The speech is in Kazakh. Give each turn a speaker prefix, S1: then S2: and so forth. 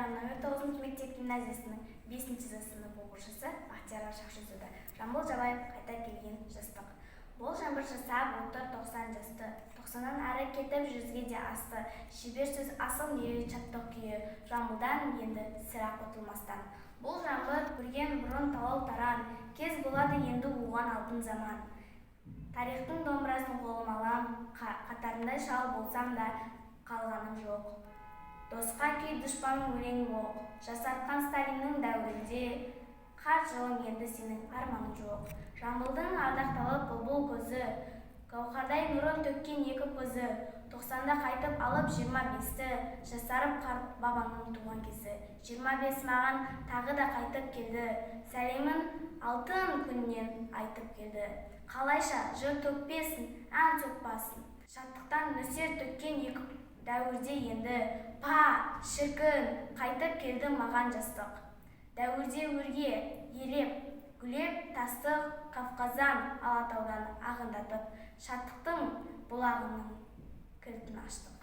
S1: атындағы номер 9 мектеп гимназиясының 5-ші сынып оқушысы Бақтияр Шақшөзұлы. Жамбыл Жабаев қайта келген жастық. Бұл жаңбыр жасап отыр 90 жасты. 90-нан ары кетіп 100-ге де асты. Шебер сөз асыл ниет шаттық күйі. Жамбылдан енді сірә құтылмастан. Бұл жаңбыр көрген бұрын талау таран. Кез болады енді оған алтын заман. Тарихтың домбырасын қолыма алам, қатарында шал болсам да қалғаным жоқ. Досқа күй дұшпанның өлең оқ. Жасартқан Сталиннің дәуірінде қар жылым енді сенің арманың жоқ. Жамбылдың ардақталып бұлбұл көзі, гауһардай нұрын төккен екі көзі. 90-да қайтып алып 25-ті, жасарып қарт бабаңның туған кезі. 25 маған тағы да қайтып келді, сәлемін алтын күннен айтып келді. Қалайша жыр төкпесін, ән соқпасын. Шаттықтан нөсер төккен екі дәуірде енді па, шіркін, қайтып келді маған жастық. Дәуірде өрге, елеп, гүлеп, тастық, Кавказдан, Алатаудан ағындатып, шаттықтың бұлағының кілтін аштық.